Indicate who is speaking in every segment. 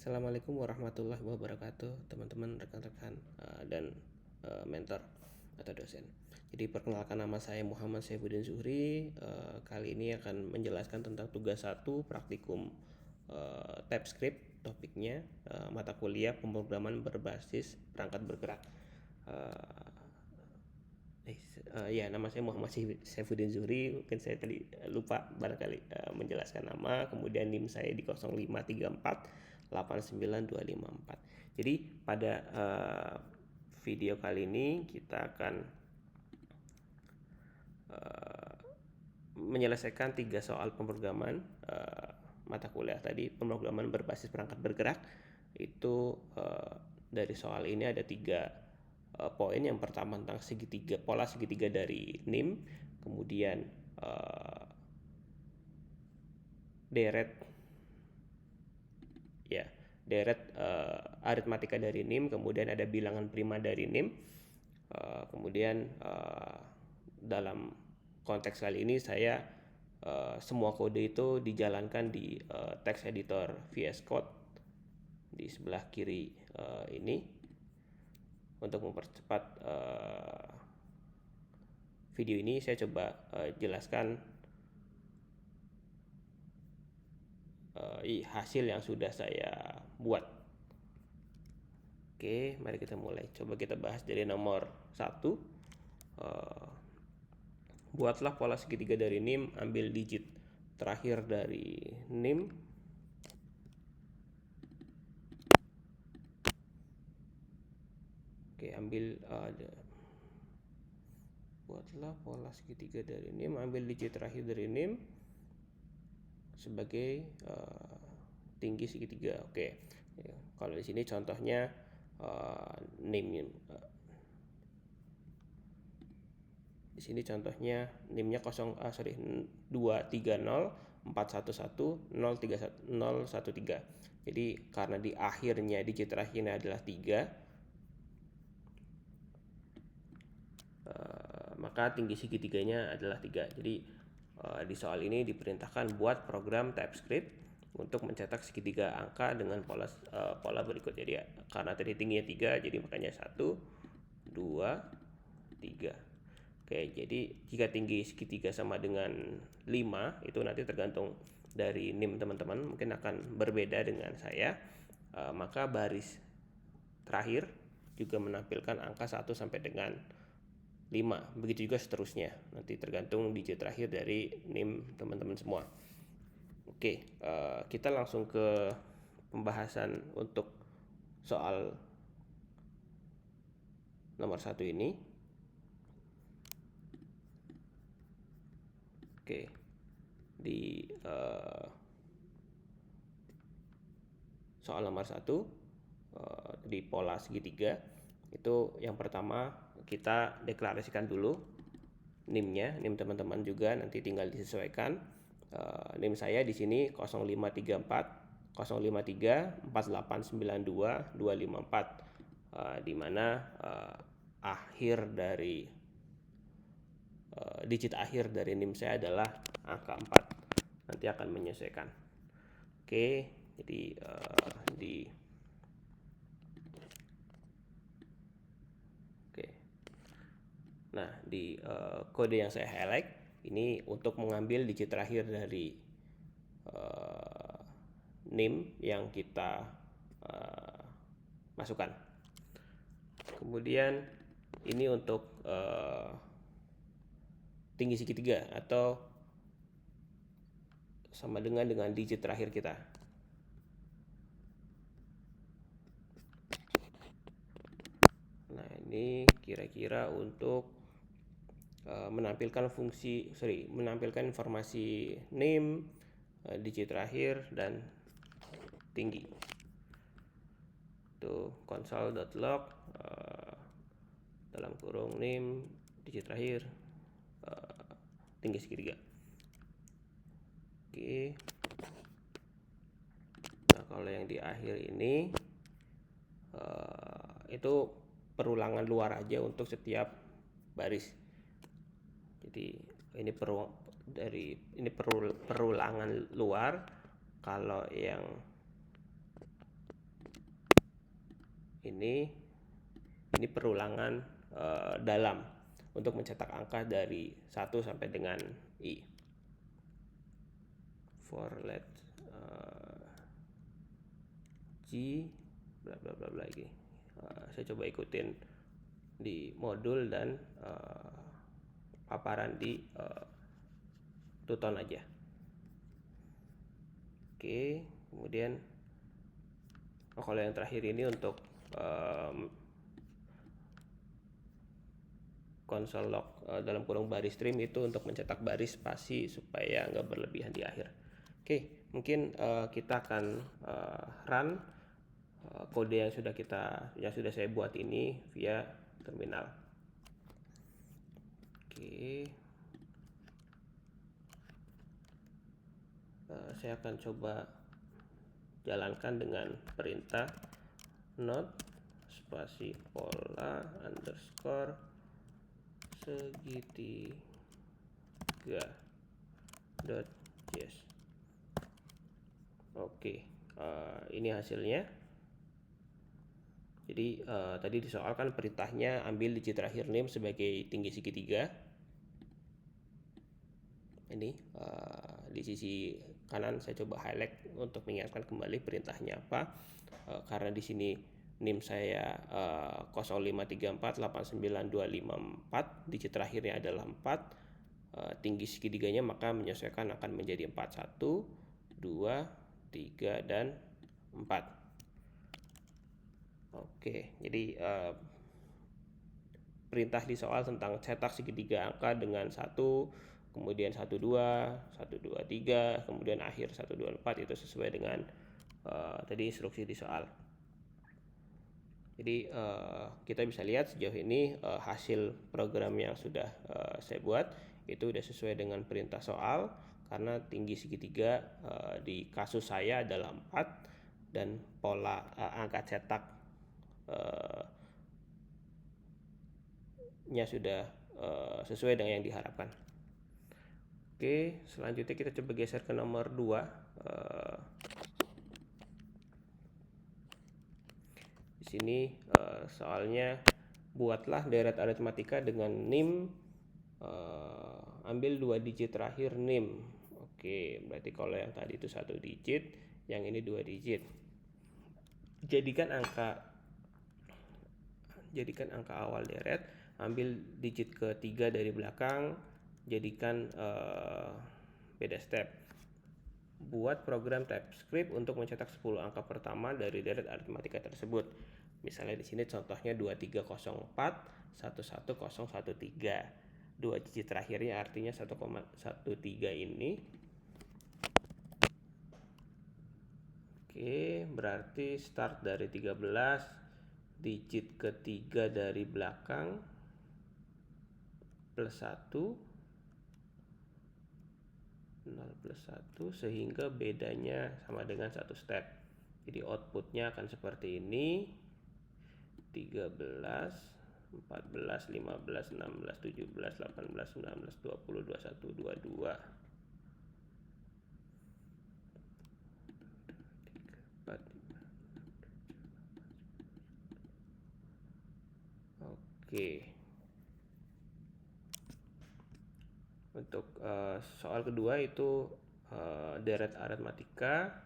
Speaker 1: Assalamualaikum warahmatullahi wabarakatuh, teman-teman, rekan-rekan, dan mentor atau dosen. Jadi perkenalkan, nama saya Muhammad Saifuddin Zuhri. Kali ini akan menjelaskan tentang tugas 1 praktikum TypeScript, topiknya mata kuliah pemrograman berbasis perangkat bergerak. Ya, nama saya Muhammad Saifuddin Zuhri. Mungkin saya tadi lupa barangkali menjelaskan nama. Kemudian NIM saya di 0534 Jadi pada video kali ini kita akan menyelesaikan 3 soal pemrograman mata kuliah tadi, pemrograman berbasis perangkat bergerak. Itu dari soal ini ada 3 poin. Yang pertama tentang segitiga, pola segitiga dari NIM, kemudian deret aritmatika dari NIM, kemudian ada bilangan prima dari NIM. Kemudian dalam konteks kali ini saya semua kode itu dijalankan di text editor VS Code di sebelah kiri ini. Untuk mempercepat video ini, saya coba jelaskan hasil yang sudah saya buat. Oke, mari kita mulai. Coba kita bahas dari nomor 1. Buatlah pola segitiga dari NIM, ambil digit terakhir dari NIM. Oke, buatlah pola segitiga dari NIM, ambil digit terakhir dari NIM sebagai tinggi segitiga. Oke, ya, kalau di sini contohnya NIM, di sini contohnya NIM-nya 230411013. Jadi karena di akhirnya digit terakhirnya adalah 3, maka tinggi segitiganya adalah 3. Jadi di soal ini diperintahkan buat program TypeScript untuk mencetak segitiga angka dengan pola berikut. Jadi karena tadi tingginya 3, jadi makanya 1, 2, 3. Oke, jadi jika tinggi segitiga sama dengan 5, itu nanti tergantung dari NIM teman-teman, mungkin akan berbeda dengan saya. Maka baris terakhir juga menampilkan angka 1 sampai dengan 5. Begitu juga seterusnya, nanti tergantung digit terakhir dari NIM teman-teman semua. Oke, kita langsung ke pembahasan untuk soal nomor 1 ini. Oke, di soal nomor 1 di pola segitiga itu, yang pertama kita deklarasikan dulu NIM-nya. NIM teman-teman juga nanti tinggal disesuaikan. NIM saya di sini 0534 053 4892 254, di mana akhir dari digit akhir dari NIM saya adalah angka 4. Nanti akan menyesuaikan. Oke, jadi di kode yang saya highlight ini untuk mengambil digit terakhir dari NIM yang kita masukkan. Kemudian ini untuk tinggi segitiga atau sama dengan digit terakhir kita. Nah, ini kira-kira untuk menampilkan informasi NIM, digit terakhir, dan tinggi. Itu console.log dalam kurung NIM, digit terakhir, tinggi segitiga. Oke. Nah, kalau yang di akhir ini itu perulangan luar aja untuk setiap baris. Jadi ini perulangan luar. Kalau yang ini perulangan dalam untuk mencetak angka dari 1 sampai dengan i. For let g bla bla bla bla lagi. Saya coba ikutin di modul dan paparan di Tuton aja. Oke, kemudian kalau yang terakhir ini untuk console log dalam kurung baris trim itu untuk mencetak baris spasi supaya nggak berlebihan di akhir. Oke, mungkin kita akan run kode yang sudah saya buat ini via terminal. Oke, saya akan coba jalankan dengan perintah not spasi pola underscore segitiga dot js. Oke, ini hasilnya. Jadi tadi disoalkan perintahnya ambil digit terakhir name sebagai tinggi segitiga. Ini di sisi kanan saya coba highlight untuk mengingatkan kembali perintahnya apa. Karena di sini NIM saya 053489254, digit terakhirnya adalah 4, tinggi segitiganya maka menyesuaikan akan menjadi 41, 2, 3, dan 4. Oke, jadi perintah di soal tentang cetak segitiga angka dengan 1, kemudian 12, 123, kemudian akhir 124 itu sesuai dengan tadi instruksi di soal. Jadi kita bisa lihat sejauh ini hasil program yang sudah saya buat itu sudah sesuai dengan perintah soal, karena tinggi segitiga di kasus saya adalah 4 dan pola angka cetak nya sudah sesuai dengan yang diharapkan. Oke, selanjutnya kita coba geser ke nomor 2. Di sini soalnya buatlah deret aritmatika dengan NIM ambil 2 digit terakhir NIM. Oke, berarti kalau yang tadi itu 1 digit, yang ini 2 digit. Jadikan angka awal deret, ambil digit ketiga dari belakang, jadikan beda step. Buat program TypeScript untuk mencetak 10 angka pertama dari deret aritmatika tersebut. Misalnya di sini contohnya 2304 11013. 2 digit terakhirnya artinya 1,13 ini. Oke, berarti start dari 13, digit ketiga dari belakang plus 1, 0 plus 1, sehingga bedanya sama dengan 1 step. Jadi outputnya akan seperti ini: 13, 14, 15, 16, 17, 18, 19, 20, 21, 22. Oke. Untuk soal kedua itu deret aritmatika.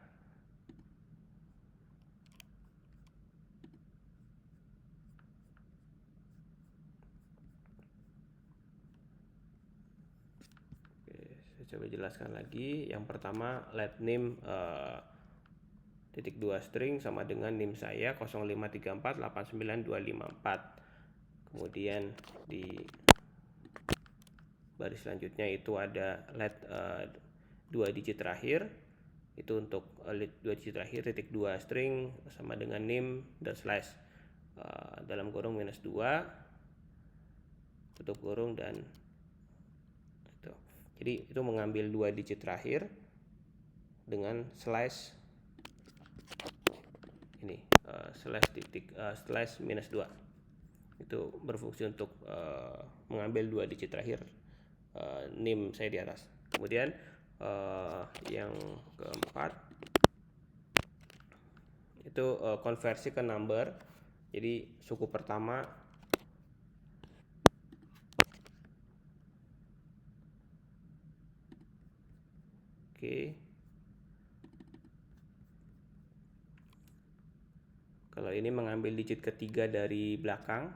Speaker 1: Oke, saya coba jelaskan lagi. Yang pertama, let name titik 2 string sama dengan NIM saya 053489254. Kemudian di baris selanjutnya itu ada let 2 digit terakhir, itu untuk 2 digit terakhir titik 2 string sama dengan NIM dan slash dalam kurung -2 tutup kurung dan itu. Jadi itu mengambil 2 digit terakhir dengan slash ini slash -2. Itu berfungsi untuk mengambil 2 digit terakhir NIM saya di atas. Kemudian yang keempat itu konversi ke number. Jadi suku pertama oke. Kalau ini mengambil digit ketiga dari belakang,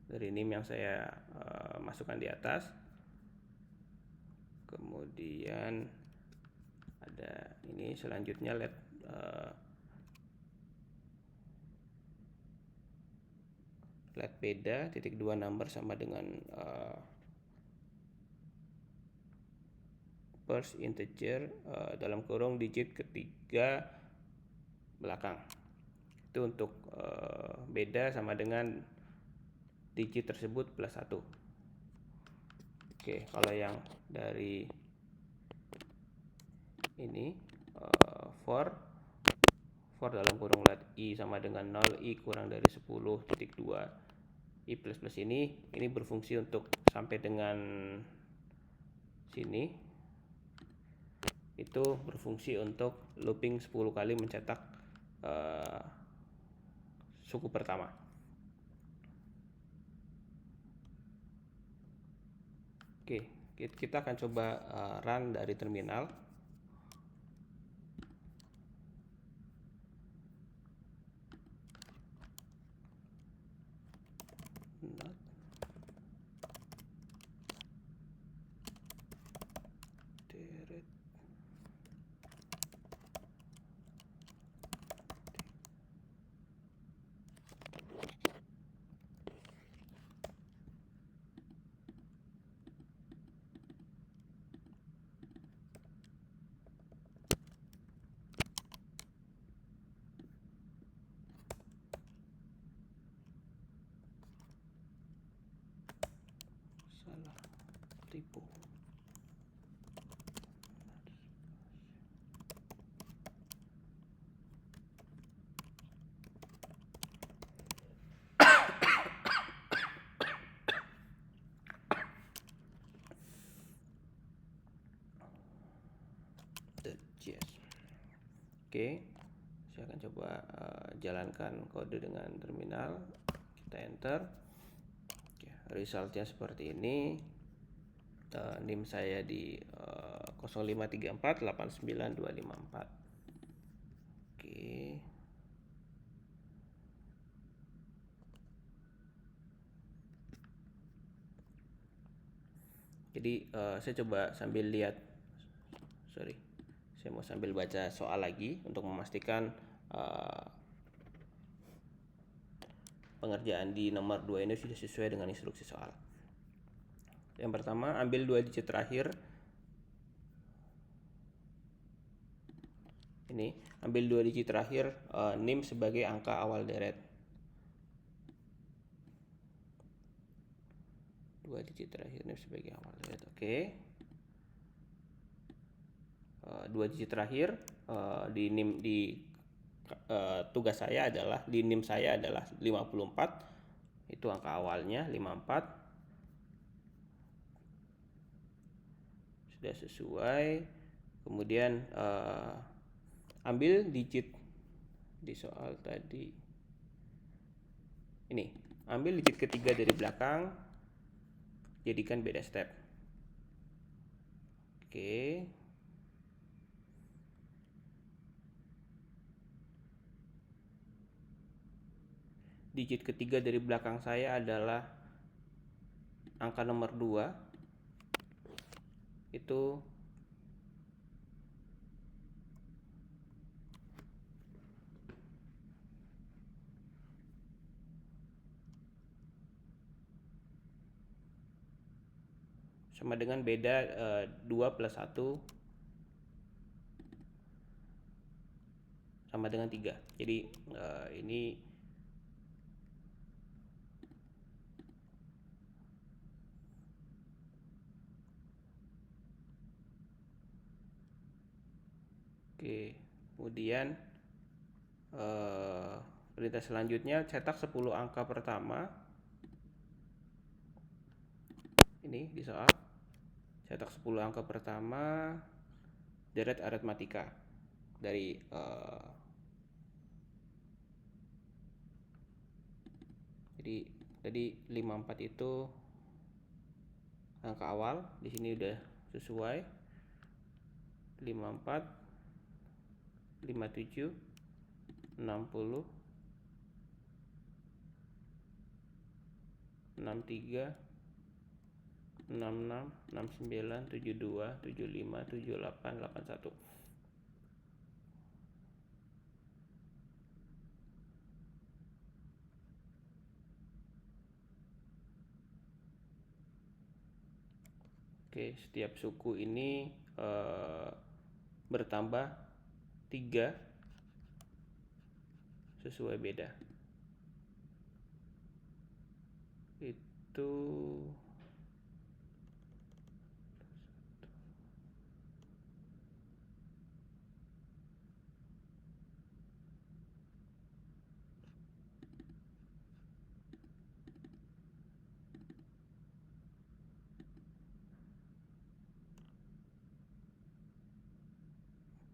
Speaker 1: dari NIM yang saya masukkan di atas. Kemudian ada ini selanjutnya let beda titik 2 number sama dengan first integer dalam kurung digit ketiga belakang. Itu untuk beda sama dengan digit tersebut plus 1. Oke, kalau yang dari ini for dalam kurung let i sama dengan 0, i kurang dari 10.2, i plus plus ini berfungsi untuk sampai dengan sini, itu berfungsi untuk looping 10 kali mencetak suku pertama. Oke, kita akan coba run dari terminal. Salah tipu. Oke, saya akan coba jalankan kode dengan terminal. Kita enter. Oke, resultnya seperti ini. NIM saya di 053489254. Oke. Jadi saya coba sambil lihat. Saya mau sambil baca soal lagi untuk memastikan pengerjaan di nomor 2 ini sudah sesuai dengan instruksi soal. Yang pertama, ambil 2 digit terakhir. Ini, ambil 2 digit terakhir NIM sebagai angka awal deret. 2 digit terakhir NIM sebagai awal deret. Oke. 2 digit terakhir di NIM tugas saya adalah di NIM saya adalah 54. Itu angka awalnya 54. Sudah sesuai. Kemudian ambil digit di soal tadi. Ini, ambil digit ketiga dari belakang, jadikan beda step. Oke. Digit ketiga dari belakang saya adalah angka nomor 2. Itu sama dengan beda 2 plus 1 sama dengan 3. Jadi ini oke. Kemudian perintah selanjutnya cetak 10 angka pertama. Ini di soal cetak 10 angka pertama deret aritmatika dari Jadi tadi 54 itu angka awal, di sini udah sesuai. 54, 57, 60, 63, 66, 69, 72, 75, 78, 81. Oke, setiap suku ini bertambah 3 sesuai beda. Itu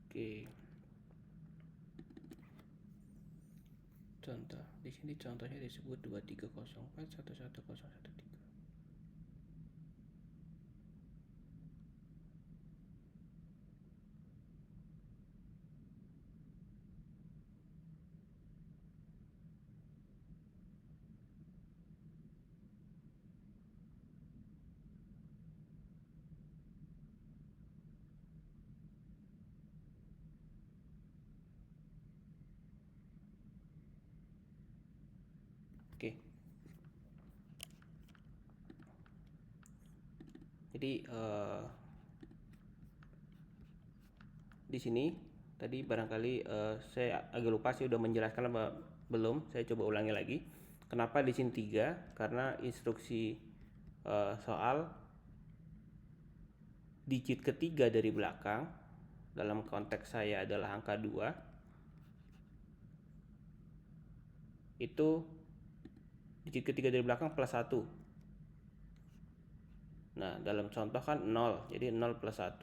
Speaker 1: oke. Contoh, di sini contohnya disebut 2304 11013. Oke. Jadi di sini tadi barangkali saya agak lupa, saya udah menjelaskan apa belum? Saya coba ulangi lagi. Kenapa di sini 3? Karena instruksi soal digit ketiga dari belakang, dalam konteks saya adalah angka 2, itu digit ketiga dari belakang plus 1. Nah, dalam contoh kan 0, jadi 0 plus 1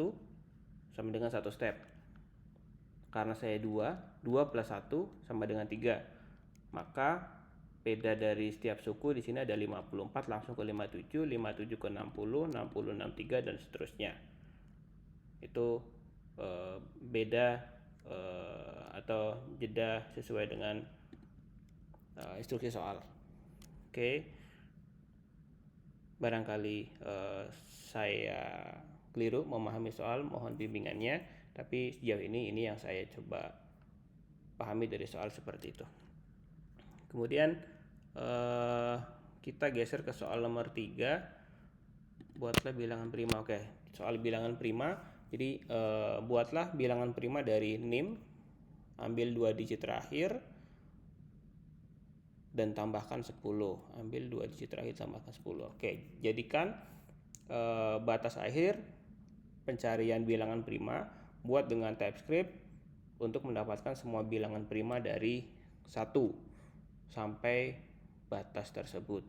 Speaker 1: sama dengan 1 step. Karena saya 2 plus 1 sama dengan 3. Maka beda dari setiap suku di sini ada 54 langsung ke 57, 57 ke 60, 60 63 dan seterusnya. Itu beda atau jeda sesuai dengan instruksi soal. Oke. Barangkali saya keliru memahami soal, mohon bimbingannya, tapi sejauh ini yang saya coba pahami dari soal seperti itu. Kemudian kita geser ke soal nomor 3. Buatlah bilangan prima. Oke, soal bilangan prima. Jadi buatlah bilangan prima dari NIM, ambil 2 digit terakhir dan tambahkan 10. Ambil 2 digit terakhir tambahkan 10. Oke, jadikan batas akhir pencarian bilangan prima, buat dengan TypeScript untuk mendapatkan semua bilangan prima dari 1 sampai batas tersebut.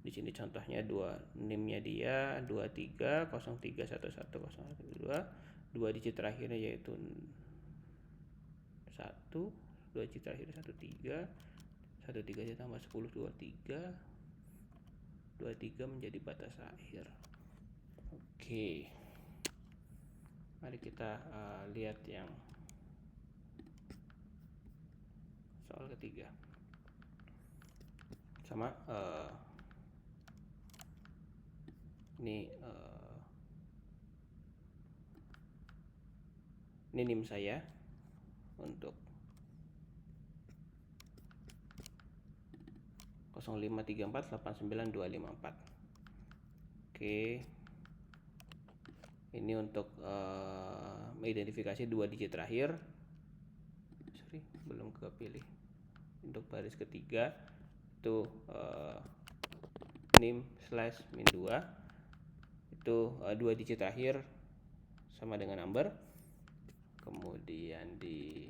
Speaker 1: Di sini contohnya 2 NIM-nya dia 23 03 11 02, 2 digit terakhirnya yaitu 1, 2 digit terakhir 13, 13 ditambah 10 23 menjadi batas akhir. Oke. Mari kita lihat yang soal ketiga. Sama ini NIM saya untuk 053489254. Oke. Ini untuk mengidentifikasi 2 digit terakhir. Belum kepilih. Untuk baris ketiga itu NIM/-2 itu 2 digit terakhir sama dengan number. Kemudian di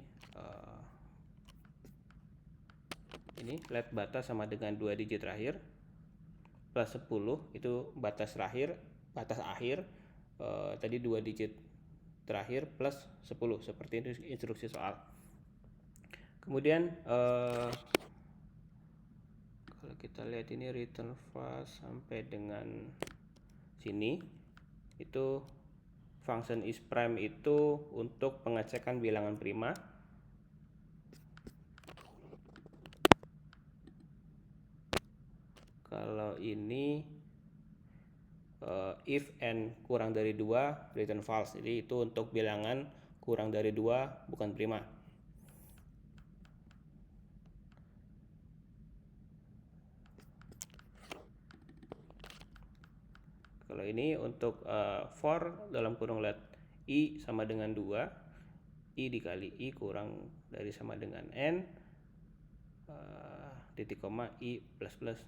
Speaker 1: ini let batas sama dengan 2 digit terakhir plus 10 itu batas akhir. Tadi 2 digit terakhir plus 10, seperti itu instruksi soal. Kemudian kalau kita lihat ini return fast sampai dengan sini, itu function isPrime itu untuk pengecekan bilangan prima. Kalau ini if n kurang dari 2 return false, jadi itu untuk bilangan kurang dari 2 bukan prima. Kalau ini untuk for dalam kurung let i sama dengan 2, i dikali i kurang dari sama dengan n, titik koma i plus plus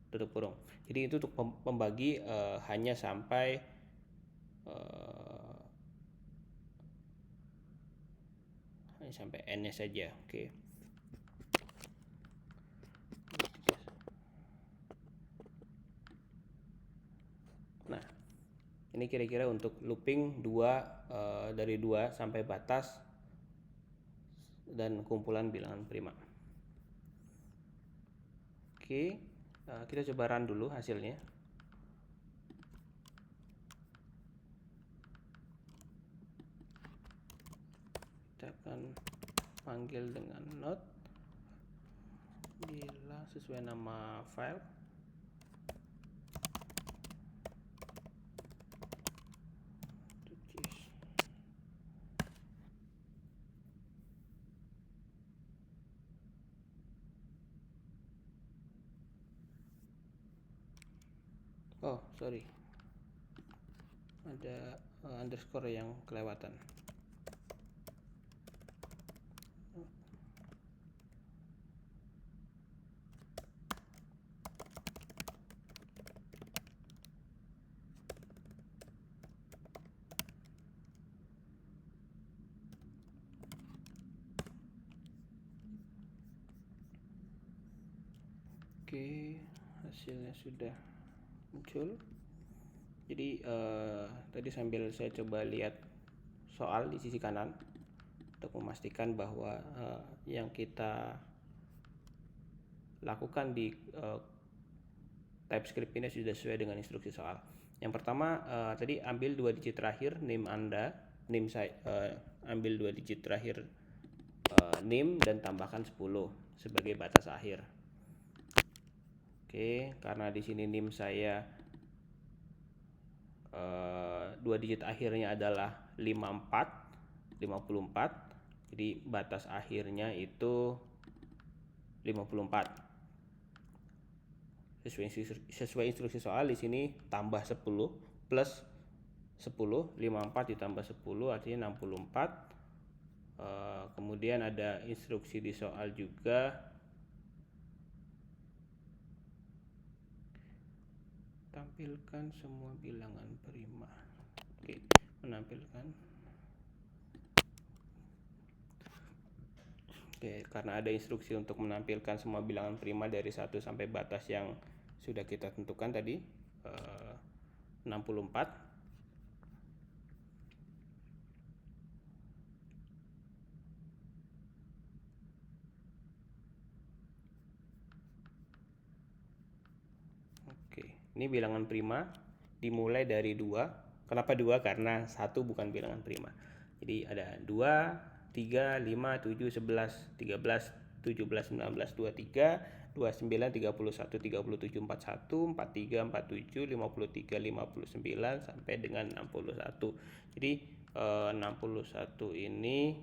Speaker 1: tutup kurung. Jadi itu untuk membagi hanya sampai n-nya saja. Oke. Nah, ini kira-kira untuk looping 2 dari 2 sampai batas dan kumpulan bilangan prima. Oke, kita coba run dulu hasilnya. Kita akan panggil dengan not bila sesuai nama file. Oh, sorry, ada underscore yang kelewatan. Oke, hasilnya sudah muncul. Jadi tadi sambil saya coba lihat soal di sisi kanan untuk memastikan bahwa yang kita lakukan di TypeScript ini sudah sesuai dengan instruksi soal. Yang pertama tadi ambil 2 digit terakhir name Anda, name saya, ambil 2 digit terakhir name dan tambahkan 10 sebagai batas akhir. Oke, karena di sini NIM saya 2 digit akhirnya adalah 54, jadi batas akhirnya itu 54. Sesuai instruksi soal di sini tambah 10 plus 10, 54 ditambah 10 artinya 64. Kemudian ada instruksi di soal juga, tampilkan semua bilangan prima. Oke, menampilkan. Oke, karena ada instruksi untuk menampilkan semua bilangan prima dari 1 sampai batas yang sudah kita tentukan tadi, 64. Ini bilangan prima dimulai dari 2. Kenapa 2? Karena 1 bukan bilangan prima. Jadi ada 2, 3, 5, 7, 11, 13, 17, 19, 23, 29, 31, 37, 41, 43, 47, 53, 59 sampai dengan 61. Jadi 61 ini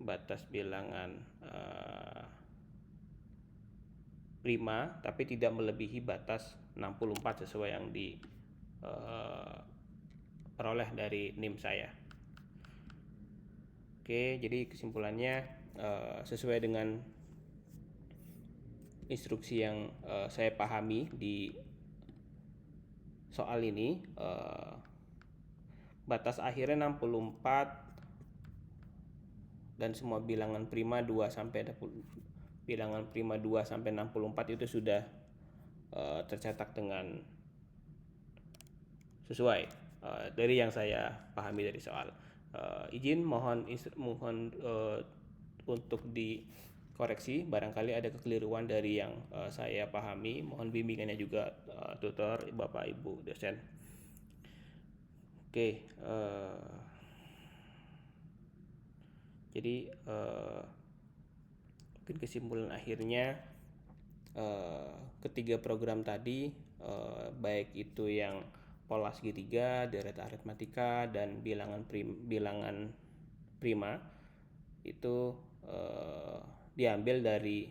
Speaker 1: batas bilangan prima, tapi tidak melebihi batas 64 sesuai yang diperoleh dari NIM saya. Oke, jadi kesimpulannya sesuai dengan instruksi yang saya pahami di soal ini, batas akhirnya 64 dan semua bilangan prima 2 sampai bilangan prima 2 sampai 64 itu sudah tercetak dengan sesuai dari yang saya pahami dari soal. Izin mohon untuk koreksi barangkali ada kekeliruan dari yang saya pahami. Mohon bimbingannya juga tutor, Bapak Ibu dosen. Oke, jadi mungkin kesimpulan akhirnya ketiga program tadi, baik itu yang pola segitiga, deret aritmatika, dan bilangan prima itu diambil dari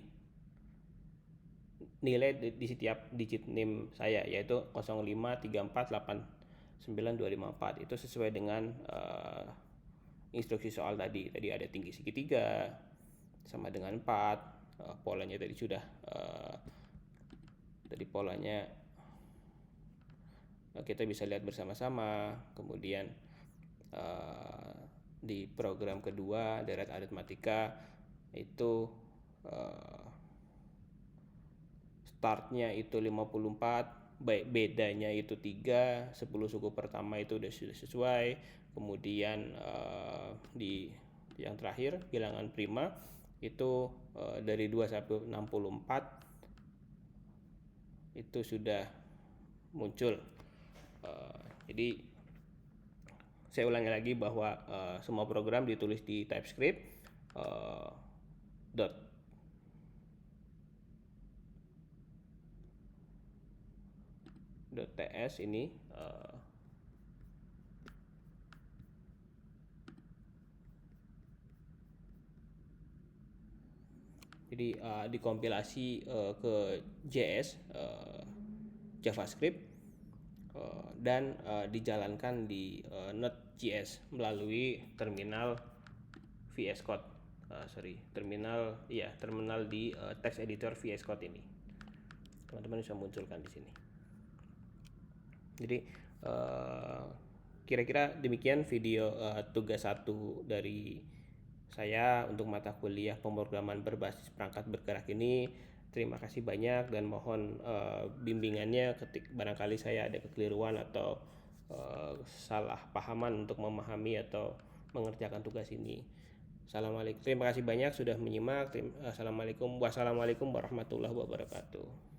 Speaker 1: nilai di setiap digit NIM saya, yaitu 053489254. Itu sesuai dengan instruksi soal tadi ada tinggi segitiga sama dengan 4. Polanya tadi sudah polanya kita bisa lihat bersama-sama. Kemudian di program kedua deret aritmatika itu startnya itu 54, bedanya itu 3, 10 suku pertama itu sudah sesuai. Kemudian di yang terakhir bilangan prima itu dari 2 sampai 64 itu sudah muncul. Jadi saya ulangi lagi bahwa semua program ditulis di TypeScript .ts ini jadi dikompilasi ke JS JavaScript dan dijalankan di Node.js melalui terminal VS Code. Terminal di text editor VS Code ini. Teman-teman bisa munculkan di sini. Jadi kira-kira demikian video tugas 1 dari saya untuk mata kuliah pemrograman berbasis perangkat bergerak ini. Terima kasih banyak dan mohon bimbingannya barangkali saya ada kekeliruan atau salah pahaman untuk memahami atau mengerjakan tugas ini. Assalamualaikum. Terima kasih banyak sudah menyimak. Wassalamualaikum warahmatullahi wabarakatuh.